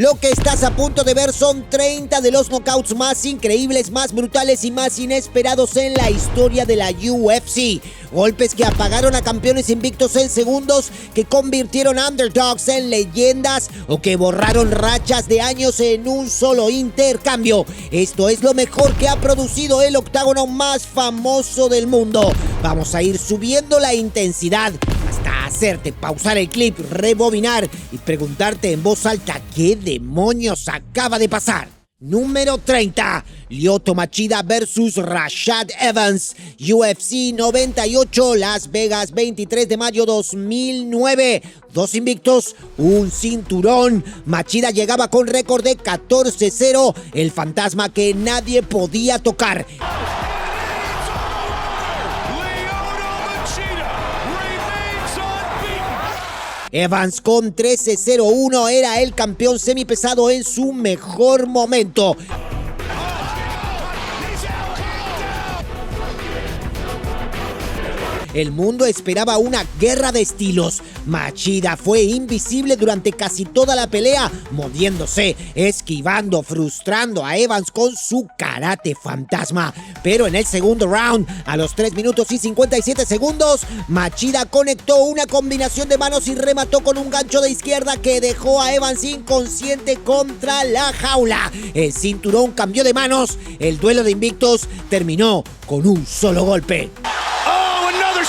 Lo que estás a punto de ver son 30 de los knockouts más increíbles, más brutales y más inesperados en la historia de la UFC. Golpes que apagaron a campeones invictos en segundos, que convirtieron a underdogs en leyendas o que borraron rachas de años en un solo intercambio. Esto es lo mejor que ha producido el octágono más famoso del mundo. Vamos a ir subiendo la intensidad hasta hacerte pausar el clip, rebobinar y preguntarte en voz alta qué demonios acaba de pasar. Número 30, Lyoto Machida vs Rashad Evans, UFC 98, Las Vegas, 23 de mayo 2009. 2 invictos, un cinturón. Machida llegaba con récord de 14-0, el fantasma que nadie podía tocar. Evans con 13-0-1 era el campeón semipesado en su mejor momento. El mundo esperaba una guerra de estilos. Machida fue invisible durante casi toda la pelea, moviéndose, esquivando, frustrando a Evans con su karate fantasma. Pero en el segundo round, a los 3 minutos y 57 segundos, Machida conectó una combinación de manos y remató con un gancho de izquierda que dejó a Evans inconsciente contra la jaula. El cinturón cambió de manos. El duelo de invictos terminó con un solo golpe.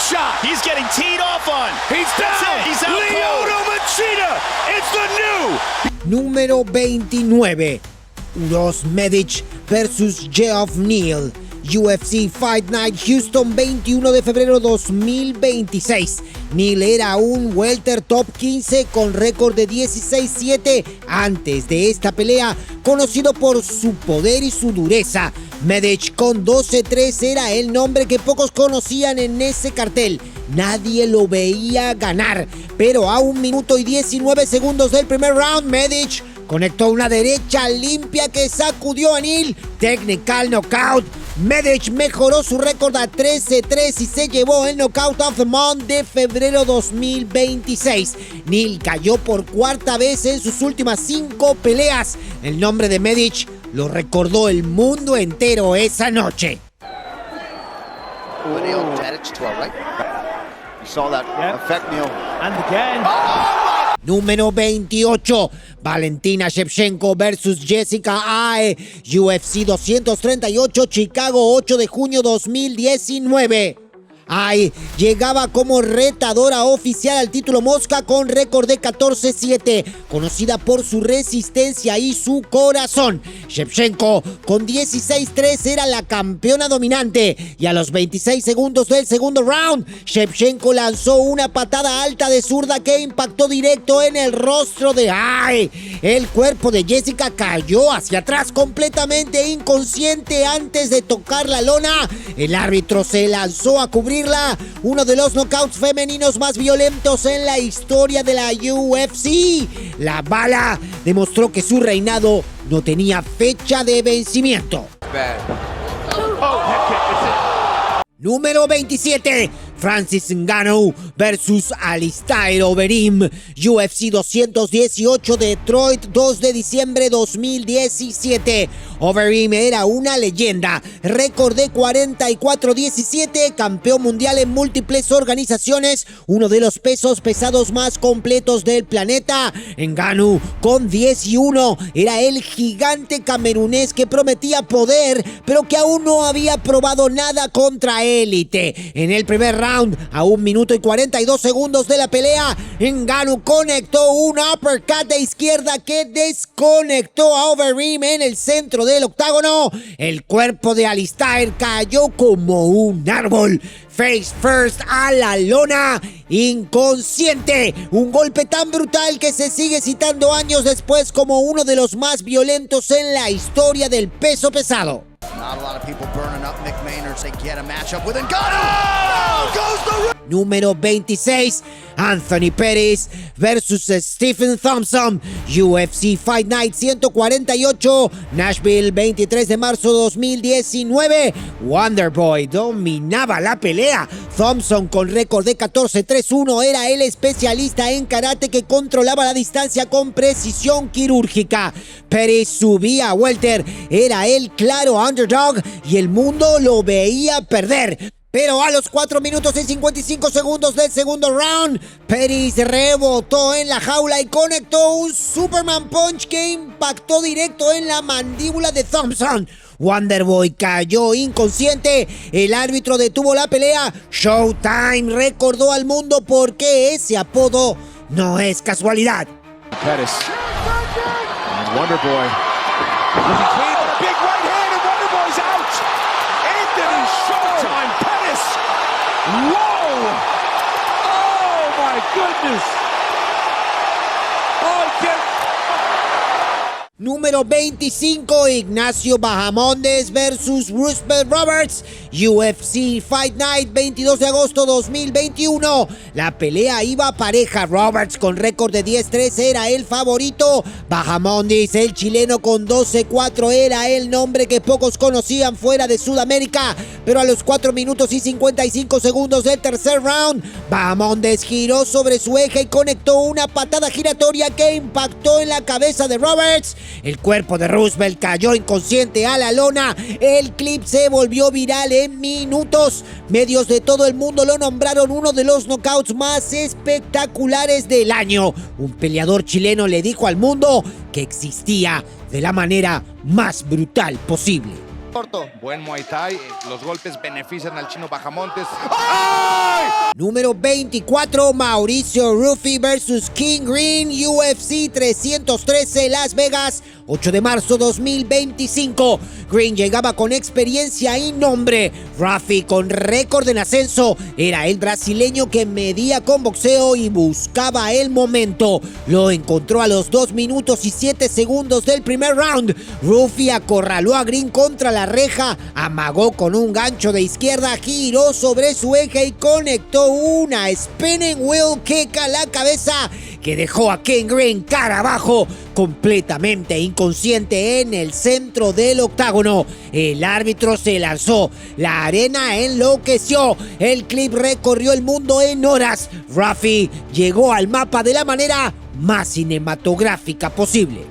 Shot. He's getting teed off on. He's down. He's out. Lyoto Machida. It's the new. Número 29. Uros Medic versus Geoff Neal. UFC Fight Night Houston, 21 de febrero 2026. Neal era un welter top 15 con récord de 16-7 antes de esta pelea, conocido por su poder y su dureza. Medic con 12-3 era el nombre que pocos conocían en ese cartel. Nadie lo veía ganar, pero a 1 minuto y 19 segundos del primer round, Medic conectó una derecha limpia que sacudió a Neal. Technical knockout. Medic mejoró su récord a 13-3 y se llevó el Knockout of the Month de febrero 2026. Neal cayó por 4ª vez en sus últimas 5 peleas. El nombre de Medic lo recordó el mundo entero esa noche. Número 28, Valentina Shevchenko vs Jessica Eye, UFC 238, Chicago, 8 de junio 2019. Eye llegaba como retadora oficial al título mosca con récord de 14-7, conocida por su resistencia y su corazón. Shevchenko con 16-3 era la campeona dominante y a los 26 segundos del segundo round, Shevchenko lanzó una patada alta de zurda que impactó directo en el rostro de Eye. El cuerpo de Jessica cayó hacia atrás completamente inconsciente antes de tocar la lona. El árbitro se lanzó a cubrirla. Uno de los knockouts femeninos más violentos en la historia de la UFC. La bala demostró que su reinado no tenía fecha de vencimiento. Número 27, Francis Ngannou versus Alistair Overeem, UFC 218, Detroit, 2 de diciembre 2017. Overeem era una leyenda, récord de 44-17, campeón mundial en múltiples organizaciones, uno de los pesos pesados más completos del planeta. Ngannou con 10-1 era el gigante camerunés que prometía poder, pero que aún no había probado nada contra élite. En el primer round, a 1 minuto y 42 segundos de la pelea, Ngannou conectó un uppercut de izquierda que desconectó a Overeem en el centro del octágono. El cuerpo de Alistair cayó como un árbol, face first a la lona, inconsciente. Un golpe tan brutal que se sigue citando años después como uno de los más violentos en la historia del peso pesado. Número 26, Anthony Pettis versus Stephen Thompson, UFC Fight Night 148, Nashville, 23 de marzo 2019. Wonderboy dominaba la pelea. Thompson, con récord de 14-3-1, era el especialista en karate que controlaba la distancia con precisión quirúrgica. Pettis subía a welter, era el claro underdog y el mundo lo veía perder. Pero a los 4 minutos y 55 segundos del segundo round, Pettis rebotó en la jaula y conectó un Superman Punch que impactó directo en la mandíbula de Thompson. Wonderboy cayó inconsciente. El árbitro detuvo la pelea. Showtime recordó al mundo por qué ese apodo no es casualidad. Pettis. And Wonderboy. Looking clean, but a big right hand and Wonderboy's out. Anthony Showtime Pettis. Whoa! Oh my goodness. Oh, Número 25, Ignacio Bahamondes versus Roosevelt Roberts, UFC Fight Night, 22 de agosto 2021. La pelea iba pareja. Roberts, con récord de 10-3, era el favorito. Bahamondes, el chileno, con 12-4, era el nombre que pocos conocían fuera de Sudamérica. Pero a los 4 minutos y 55 segundos del tercer round, Bahamondes giró sobre su eje y conectó una patada giratoria que impactó en la cabeza de Roberts. El cuerpo de Roosevelt cayó inconsciente a la lona. El clip se volvió viral en minutos. Medios de todo el mundo lo nombraron uno de los knockouts más espectaculares del año. Un peleador chileno le dijo al mundo que existía de la manera más brutal posible. Buen Muay Thai, los golpes benefician al chino Bahamondes. ¡ay! Número 24, Mauricio Rufy versus King Green, UFC 313, Las Vegas, 8 de marzo 2025. Green llegaba con experiencia y nombre. Rufy, con récord en ascenso, era el brasileño que medía con boxeo y buscaba el momento. Lo encontró a los 2 minutos y 7 segundos del primer round. Rufy acorraló a Green contra la reja, amagó con un gancho de izquierda, giró sobre su eje y conectó una spinning wheel kick a la cabeza que dejó a King Green cara abajo, completamente inconsciente en el centro del octágono. El árbitro se lanzó, la arena enloqueció, el clip recorrió el mundo en horas. Rufy llegó al mapa de la manera más cinematográfica posible.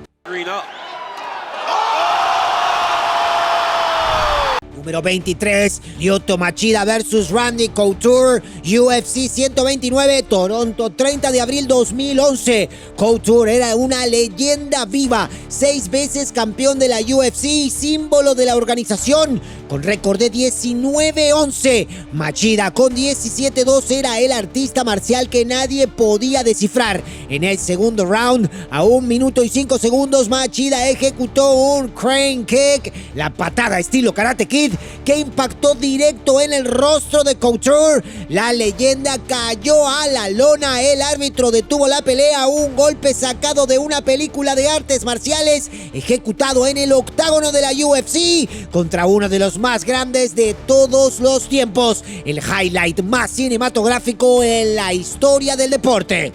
Número 23, Lyoto Machida versus Randy Couture, UFC 129, Toronto, 30 de abril 2011. Couture era una leyenda viva, 6 veces campeón de la UFC, símbolo de la organización, con récord de 19-11. Machida, con 17-2, era el artista marcial que nadie podía descifrar. En el segundo round, a 1 minuto y 5 segundos, Machida ejecutó un crane kick, la patada estilo Karate Kid, que impactó directo en el rostro de Couture. La leyenda cayó a la lona. El árbitro detuvo la pelea, un golpe sacado de una película de artes marciales, ejecutado en el octágono de la UFC contra uno de los más grandes de todos los tiempos, el highlight más cinematográfico en la historia del deporte.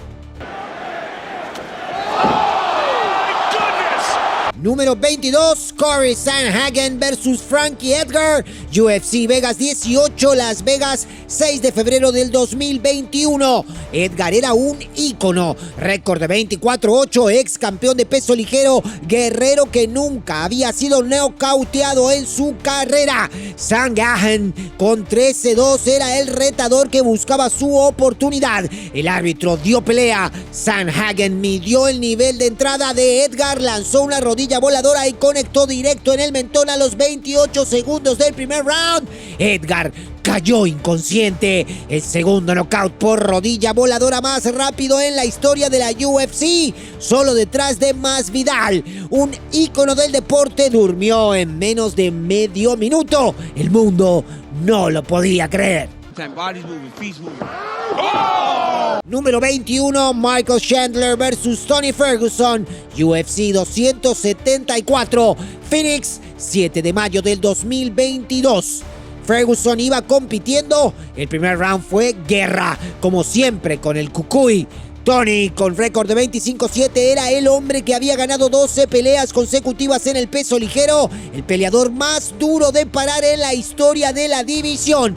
Número 22, Corey Sandhagen versus Frankie Edgar, UFC Vegas 18, Las Vegas, 6 de febrero del 2021. Edgar era un ícono, récord de 24-8, ex campeón de peso ligero, guerrero que nunca había sido nocauteado en su carrera. Sandhagen, con 13-2, era el retador que buscaba su oportunidad. El árbitro dio pelea. Sandhagen midió el nivel de entrada de Edgar, lanzó una rodilla voladora y conectó directo en el mentón a los 28 segundos del primer round. Edgar cayó inconsciente. El segundo knockout por rodilla voladora más rápido en la historia de la UFC, solo detrás de Masvidal. Un ícono del deporte durmió en menos de medio minuto. El mundo no lo podía creer. Número 21, Michael Chandler versus Tony Ferguson, UFC 274, Phoenix, 7 de mayo del 2022. Ferguson iba compitiendo. El primer round fue guerra, como siempre con el Cucuy. Tony, con récord de 25-7, era el hombre que había ganado 12 peleas consecutivas en el peso ligero, el peleador más duro de parar en la historia de la división.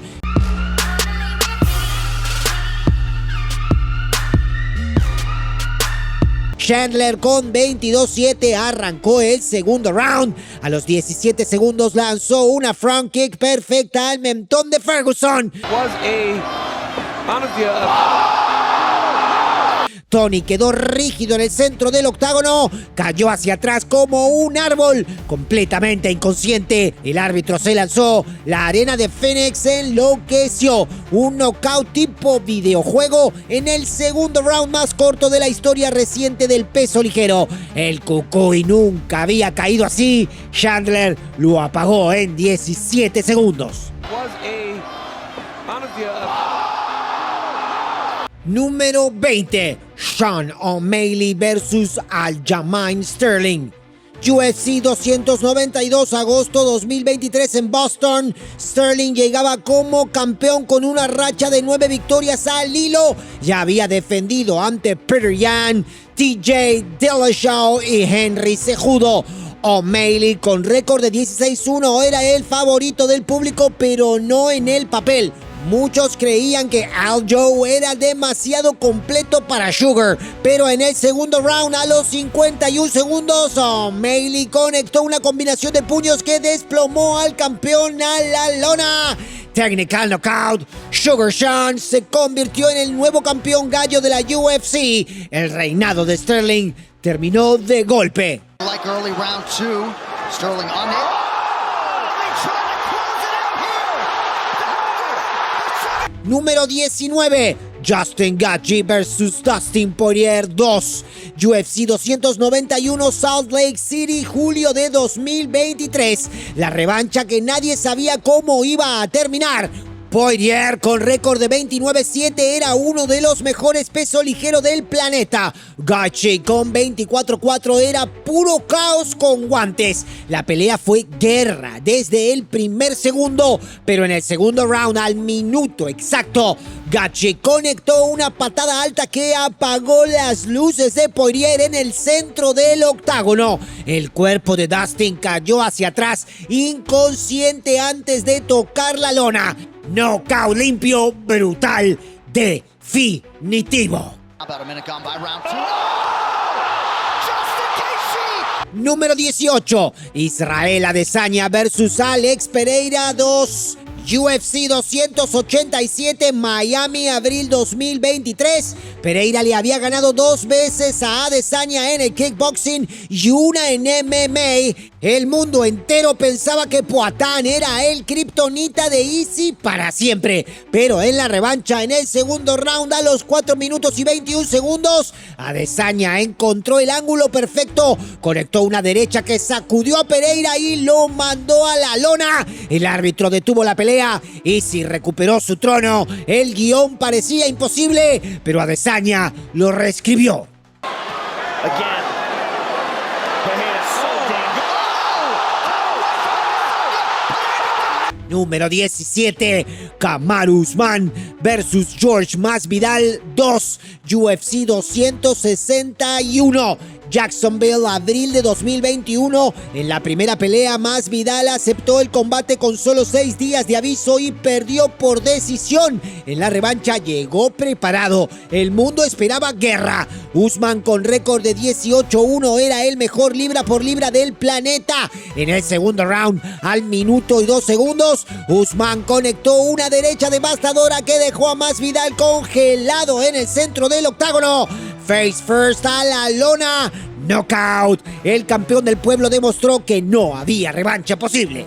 Chandler con 22-7 arrancó el segundo round. A los 17 segundos lanzó una front kick perfecta al mentón de Ferguson. Tony quedó rígido en el centro del octágono, cayó hacia atrás como un árbol, completamente inconsciente. El árbitro se lanzó, la arena de Phoenix enloqueció. Un knockout tipo videojuego en el segundo round más corto de la historia reciente del peso ligero. El Cucuy nunca había caído así. Chandler lo apagó en 17 segundos. Número 20. Sean O'Malley versus Aljamain Sterling. UFC 292, agosto 2023 en Boston. Sterling llegaba como campeón con una racha de 9 victorias al hilo. Ya había defendido ante Peter Yan, TJ Dillashaw y Henry Cejudo. O'Malley, con récord de 16-1, era el favorito del público, pero no en el papel. Muchos creían que Aljo era demasiado completo para Sugar, pero en el segundo round, a los 51 segundos, O'Malley conectó una combinación de puños que desplomó al campeón a la lona. Technical knockout. Sugar Sean se convirtió en el nuevo campeón gallo de la UFC. El reinado de Sterling terminó de golpe. Like early round 2, Sterling on it. Número 19. Justin Gaethje versus Dustin Poirier 2. UFC 291, Salt Lake City, julio de 2023. La revancha que nadie sabía cómo iba a terminar. Poirier, con récord de 29-7, era uno de los mejores peso ligero del planeta. Gaethje, con 24-4, era puro caos con guantes. La pelea fue guerra desde el primer segundo, pero en el segundo round, al minuto exacto, Gaethje conectó una patada alta que apagó las luces de Poirier en el centro del octágono. El cuerpo de Dustin cayó hacia atrás, inconsciente antes de tocar la lona. Knockout limpio, brutal, definitivo. Número 18. Israel Adesanya versus Alex Pereira 2. UFC 287, Miami, abril 2023. Pereira le había ganado 2 veces a Adesanya en el kickboxing y una en MMA. El mundo entero pensaba que Poatan era el kriptonita de Easy para siempre. Pero en la revancha, en el segundo round, a los 4 minutos y 21 segundos, Adesanya encontró el ángulo perfecto, conectó una derecha que sacudió a Pereira y lo mandó a la lona. El árbitro detuvo la pelea. Easy recuperó su trono. El guión parecía imposible, pero Adesanya lo reescribió. Número 17. Kamaru Usman versus George Masvidal 2. UFC 261. Jacksonville, abril de 2021. En la primera pelea, Masvidal aceptó el combate con solo 6 días de aviso y perdió por decisión. En la revancha llegó preparado. El mundo esperaba guerra. Usman, con récord de 18-1, era el mejor libra por libra del planeta. En el segundo round, al minuto y 2 segundos, Usman conectó una derecha devastadora que dejó a Masvidal congelado en el centro del octágono. Face first a la lona. Knockout. El campeón del pueblo demostró que no había revancha posible.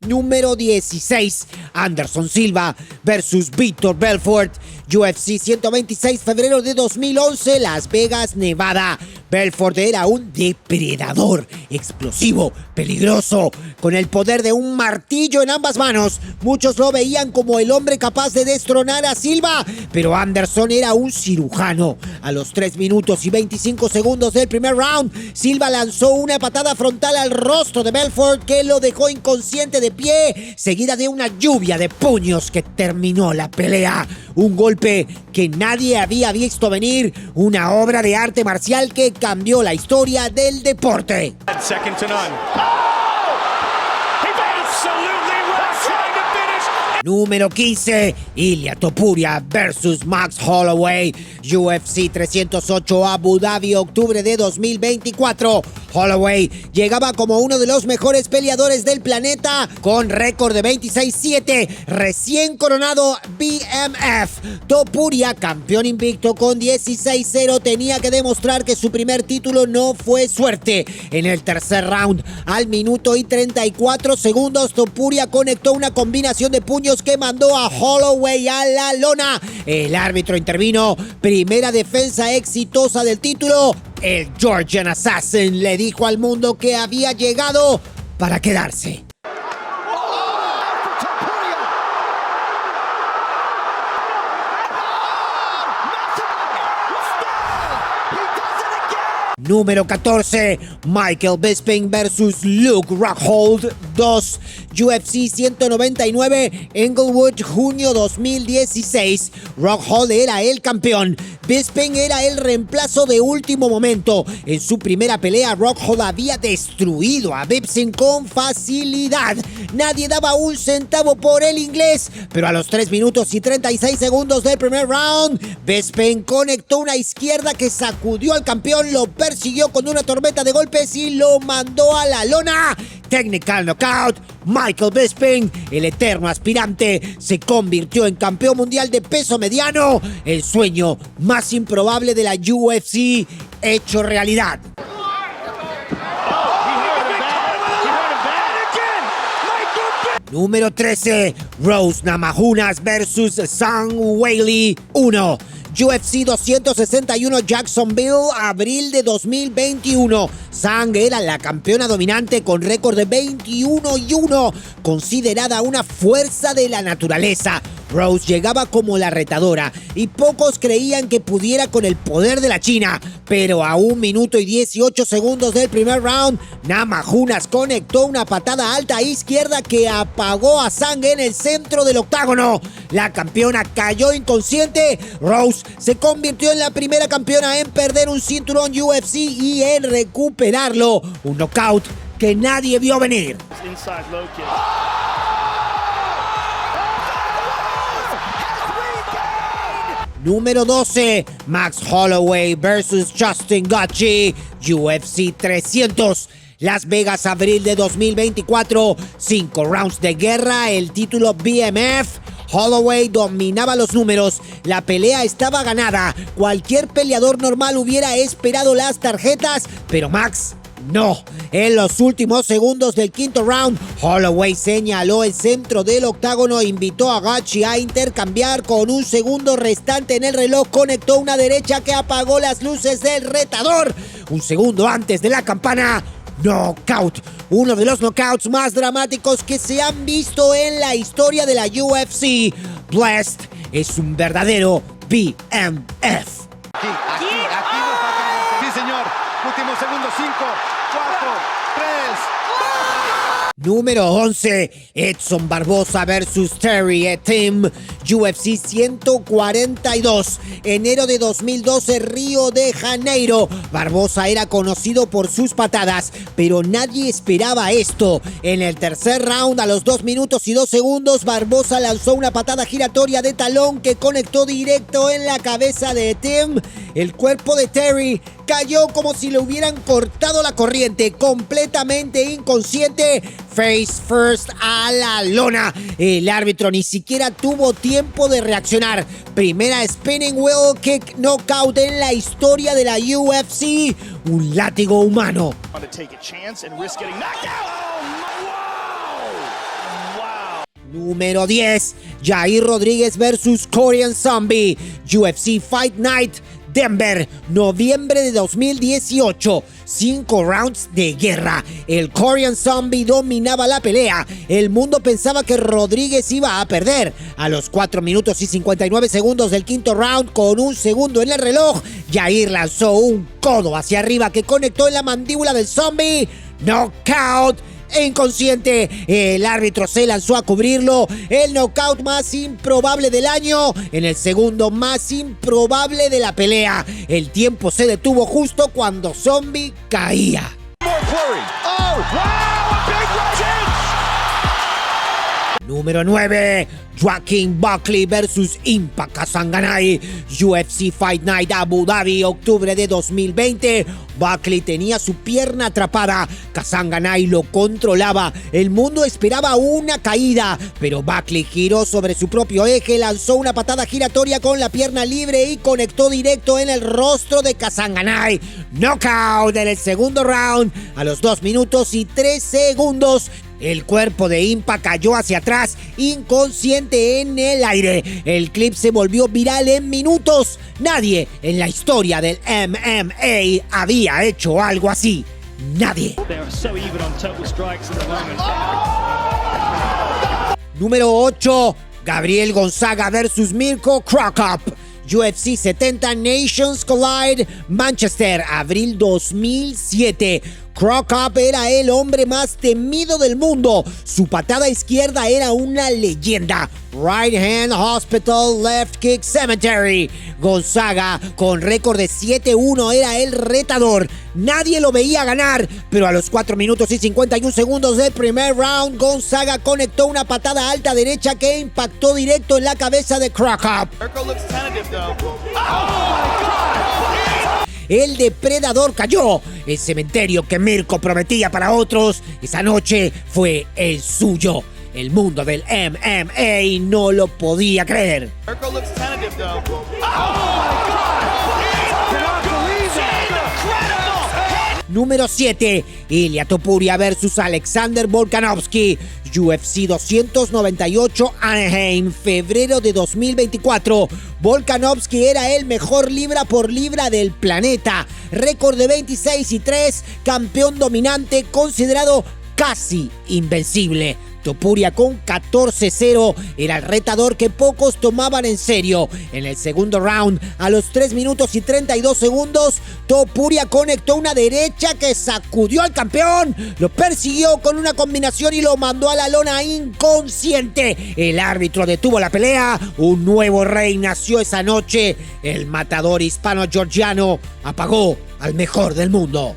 Número 16. Anderson Silva versus Víctor Belfort. UFC 126, febrero de 2011, Las Vegas, Nevada. Belfort era un depredador, explosivo, peligroso, con el poder de un martillo en ambas manos. Muchos lo veían como el hombre capaz de destronar a Silva, pero Anderson era un cirujano. A los 3 minutos y 25 segundos del primer round, Silva lanzó una patada frontal al rostro de Belfort que lo dejó inconsciente de pie, seguida de una lluvia de puños que terminó la pelea. Un golpe que nadie había visto venir, una obra de arte marcial que cambió la historia del deporte. Second to none. Oh! He absolutely was trying to finish. Número 15, Ilia Topuria versus Max Holloway. UFC 308, Abu Dhabi, octubre de 2024. Holloway llegaba como uno de los mejores peleadores del planeta, con récord de 26-7, recién coronado BMF. Topuria, campeón invicto con 16-0, tenía que demostrar que su primer título no fue suerte. En el tercer round, al minuto y 34 segundos, Topuria conectó una combinación de puños que mandó a Holloway a la lona. El árbitro intervino, primera defensa exitosa del título. El Georgian Assassin le dijo al mundo que había llegado para quedarse. Número 14, Michael Bisping versus Luke Rockhold 2, UFC 199, Englewood, junio 2016. Rockhold era el campeón, Bisping era el reemplazo de último momento. En su primera pelea, Rockhold había destruido a Bisping con facilidad. Nadie daba un centavo por el inglés, pero a los 3 minutos y 36 segundos del primer round, Bisping conectó una izquierda que sacudió al campeón, lo persiguió con una tormenta de golpes y lo mandó a la lona. Technical knockout. Michael Bisping, el eterno aspirante, se convirtió en campeón mundial de peso mediano. El sueño más improbable de la UFC hecho realidad. Número 13, Rose Namajunas versus Zhang Weili 1. UFC 261, Jacksonville, abril de 2021. Zhang era la campeona dominante con récord de 21-1, considerada una fuerza de la naturaleza. Rose llegaba como la retadora y pocos creían que pudiera con el poder de la China, pero a 1 minuto y 18 segundos del primer round, Namajunas conectó una patada alta a izquierda que apagó a Zhang en el centro del octágono. La campeona cayó inconsciente. Rose se convirtió en la primera campeona en perder un cinturón UFC y en recuperarlo. Un knockout que nadie vio venir. Número 12, Max Holloway versus Justin Gaethje, UFC 300. Las Vegas, abril de 2024, 5 rounds de guerra, el título BMF. Holloway dominaba los números, la pelea estaba ganada. Cualquier peleador normal hubiera esperado las tarjetas, pero Max no. En los últimos segundos del quinto round, Holloway señaló el centro del octágono e invitó a Gaethje a intercambiar. Con un segundo restante en el reloj, conectó una derecha que apagó las luces del retador. Un segundo antes de la campana, knockout. Uno de los knockouts más dramáticos que se han visto en la historia de la UFC. Blessed es un verdadero BMF. Aquí nos falta. Sí, señor. Últimos segundos, 5, 4, 3. Número 11, Edson Barboza versus Terry Etim, UFC 142, enero de 2012, Río de Janeiro. Barboza era conocido por sus patadas, pero nadie esperaba esto. En el tercer round, a los 2 minutos y 2 segundos, Barboza lanzó una patada giratoria de talón que conectó directo en la cabeza de Etim. El cuerpo de Terry cayó como si le hubieran cortado la corriente, completamente inconsciente, face first a la lona. El árbitro ni siquiera tuvo tiempo de reaccionar. Primera spinning wheel kick knockout en la historia de la UFC. Un látigo humano. Número 10, Yair Rodríguez versus Korean Zombie, UFC Fight Night, Denver, noviembre de 2018. 5 rounds de guerra. El Korean Zombie dominaba la pelea. El mundo pensaba que Rodríguez iba a perder. A los 4 minutos y 59 segundos del quinto round, con un segundo en el reloj, Yair lanzó un codo hacia arriba que conectó en la mandíbula del Zombie. Knockout. Inconsciente, el árbitro se lanzó a cubrirlo. El knockout más improbable del año, en el segundo más improbable de la pelea. El tiempo se detuvo justo cuando Zombie caía. Número 9, Joaquin Buckley versus Impa Kasanganay, UFC Fight Night Abu Dhabi, octubre de 2020. Buckley tenía su pierna atrapada, Kasanganay lo controlaba, el mundo esperaba una caída, pero Buckley giró sobre su propio eje, lanzó una patada giratoria con la pierna libre y conectó directo en el rostro de Kasanganay. Knockout en el segundo round, a los 2 minutos y 3 segundos. El cuerpo de Impa cayó hacia atrás, inconsciente en el aire. El clip se volvió viral en minutos. Nadie en la historia del MMA había hecho algo así. Nadie. Número 8, Gabriel Gonzaga versus Mirko Cro Cop. UFC 70 Nations Collide, Manchester, abril 2007. Cro Cop era el hombre más temido del mundo. Su patada izquierda era una leyenda. Right hand hospital, left kick cemetery. Gonzaga, con récord de 7-1, era el retador. Nadie lo veía ganar, pero a los 4 minutos y 51 segundos del primer round, Gonzaga conectó una patada alta derecha que impactó directo en la cabeza de Cro Cop. El depredador cayó. El cementerio que Mirko prometía para otros, esa noche fue el suyo. El mundo del MMA no lo podía creer. Número 7, Ilia Topuria versus Alexander Volkanovski, UFC 298 Anaheim, febrero de 2024. Volkanovski era el mejor libra por libra del planeta. Récord de 26-3, campeón dominante, considerado casi invencible. Topuria con 14-0 era el retador que pocos tomaban en serio. En el segundo round, a los 3 minutos y 32 segundos, Topuria conectó una derecha que sacudió al campeón, lo persiguió con una combinación y lo mandó a la lona inconsciente. El árbitro detuvo la pelea, un nuevo rey nació esa noche. El matador hispano-georgiano apagó al mejor del mundo.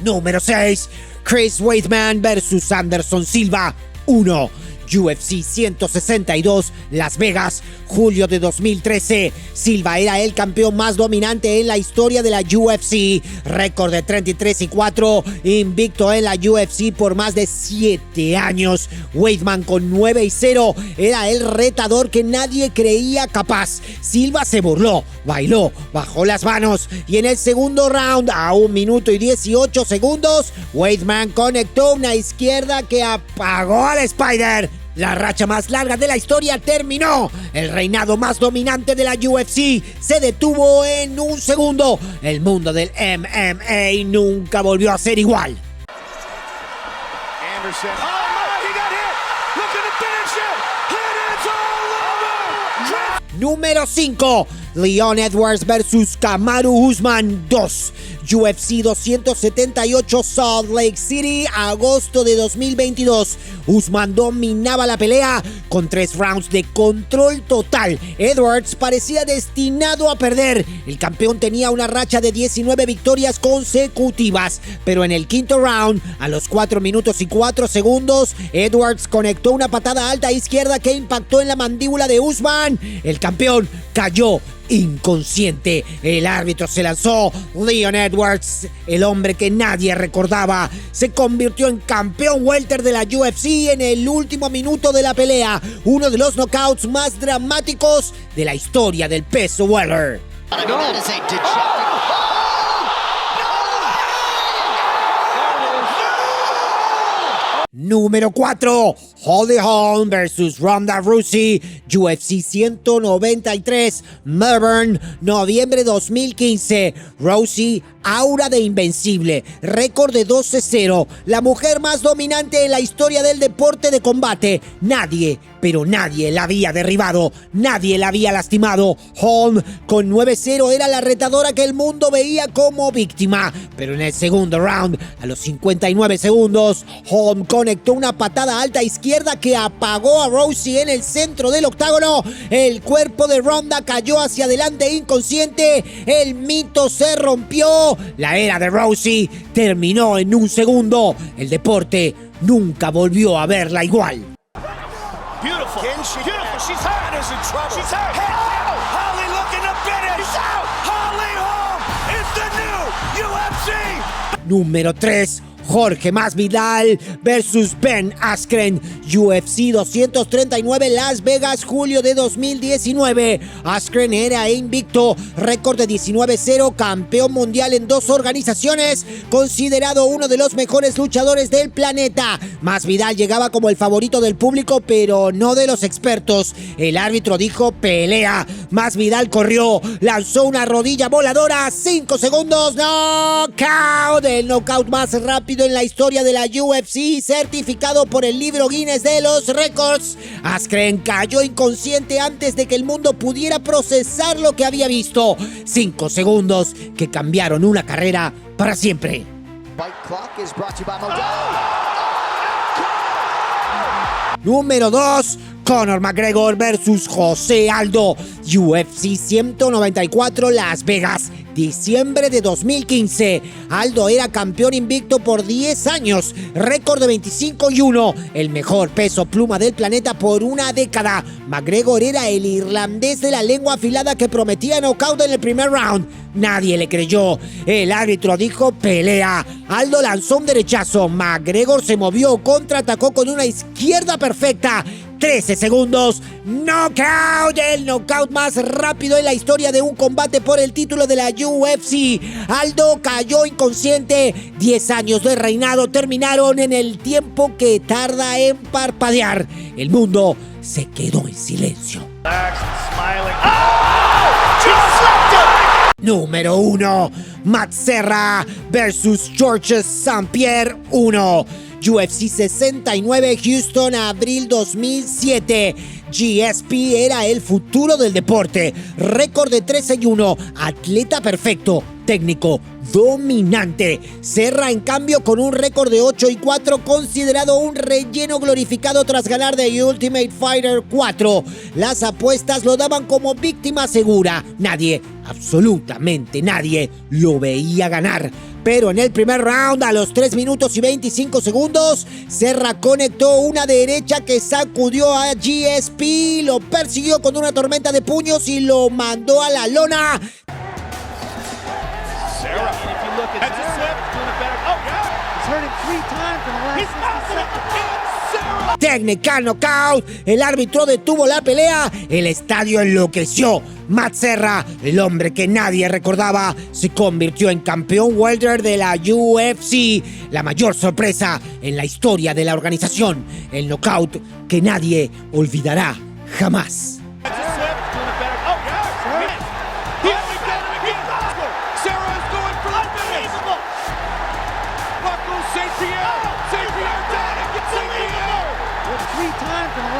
Número 6, Chris Weidman versus Anderson Silva 1. UFC 162 Las Vegas, julio de 2013. Silva era el campeón más dominante en la historia de la UFC. Récord de 33-4, invicto en la UFC por más de 7 años. Weidman con 9-0 era el retador que nadie creía capaz. Silva se burló, bailó, bajó las manos y en el segundo round, a 1 minuto y 18 segundos, Weidman conectó una izquierda que apagó al Spider. La racha más larga de la historia terminó. El reinado más dominante de la UFC se detuvo en un segundo. El mundo del MMA nunca volvió a ser igual. Anderson. Oh, no, he got hit. Look at the finish it. It is all over. Número 5, Leon Edwards versus Kamaru Usman 2. UFC 278 Salt Lake City, agosto de 2022. Usman dominaba la pelea con 3 rounds de control total. Edwards parecía destinado a perder. El campeón tenía una racha de 19 victorias consecutivas, pero en el quinto round, a los 4 minutos y 4 segundos, Edwards conectó una patada alta izquierda que impactó en la mandíbula de Usman. El campeón cayó inconsciente. El árbitro se lanzó. Leon Edwards, el hombre que nadie recordaba, se convirtió en campeón welter de la UFC en el último minuto de la pelea. Uno de los knockouts más dramáticos de la historia del peso welter. Número 4, Holly Holm vs Ronda Rousey, UFC 193, Melbourne, noviembre 2015. Rousey, aura de invencible, récord de 12-0, la mujer más dominante en la historia del deporte de combate. Nadie, pero nadie la había derribado, nadie la había lastimado. Holm, con 9-0, era la retadora que el mundo veía como víctima. Pero en el segundo round, a los 59 segundos, Holm conectó una patada alta izquierda que apagó a Rousey en el centro del octágono. El cuerpo de Ronda cayó hacia adelante inconsciente. El mito se rompió. La era de Rousey terminó en un segundo. El deporte nunca volvió a verla igual. Beautiful. Beautiful. She's hurt. Is in trouble. She's hurt. Holly looking to finish. She's out. Holly Holm is the new UFC. Número 3. Jorge Masvidal versus Ben Askren, UFC 239, Las Vegas, julio de 2019. Askren era invicto, récord de 19-0, campeón mundial en 2 organizaciones, considerado uno de los mejores luchadores del planeta. Masvidal llegaba como el favorito del público, pero no de los expertos. El árbitro dijo pelea. Masvidal corrió, lanzó una rodilla voladora, 5 segundos, knockout, el knockout más rápido en la historia de la UFC, certificado por el libro Guinness de los récords. Askren cayó inconsciente antes de que el mundo pudiera procesar lo que había visto. 5 segundos que cambiaron una carrera para siempre. Número 2. Conor McGregor versus José Aldo, UFC 194, Las Vegas, diciembre de 2015. Aldo era campeón invicto por 10 años, récord de 25-1, el mejor peso pluma del planeta por una década. McGregor era el irlandés de la lengua afilada que prometía knockout en el primer round. Nadie le creyó. El árbitro dijo pelea. Aldo lanzó un derechazo. McGregor se movió, contraatacó con una izquierda perfecta. 13 segundos, knockout, el knockout más rápido en la historia de un combate por el título de la UFC. Aldo cayó inconsciente. 10 años de reinado terminaron en el tiempo que tarda en parpadear. El mundo se quedó en silencio. Número 1, Matt Serra versus Georges St-Pierre 1. UFC 69, Houston, abril 2007. GSP era el futuro del deporte. Récord de 13-1, atleta perfecto, técnico dominante. Serra, en cambio, con un récord de 8-4, considerado un relleno glorificado tras ganar de Ultimate Fighter 4. Las apuestas lo daban como víctima segura. Nadie, absolutamente nadie, lo veía ganar. Pero en el primer round, a los 3 minutos y 25 segundos, Serra conectó una derecha que sacudió a GSP, lo persiguió con una tormenta de puños y lo mandó a la lona. Technical knockout. El árbitro detuvo la pelea. El estadio enloqueció. Matt Serra, el hombre que nadie recordaba, se convirtió en campeón welter de la UFC. La mayor sorpresa en la historia de la organización. El knockout que nadie olvidará jamás.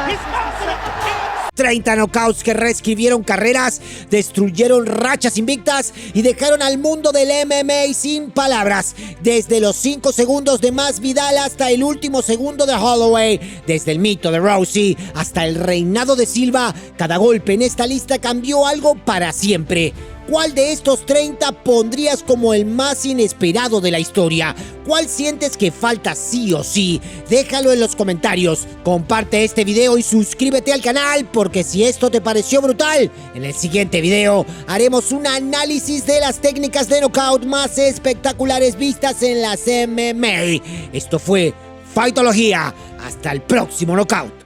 He's 30 knockouts que reescribieron carreras, destruyeron rachas invictas y dejaron al mundo del MMA sin palabras. Desde los 5 segundos de Masvidal hasta el último segundo de Holloway, desde el mito de Rousey hasta el reinado de Silva, cada golpe en esta lista cambió algo para siempre. ¿Cuál de estos 30 pondrías como el más inesperado de la historia? ¿Cuál sientes que falta sí o sí? Déjalo en los comentarios, comparte este video y suscríbete al canal, porque si esto te pareció brutal, en el siguiente video haremos un análisis de las técnicas de knockout más espectaculares vistas en las MMA. Esto fue Fightología. Hasta el próximo knockout.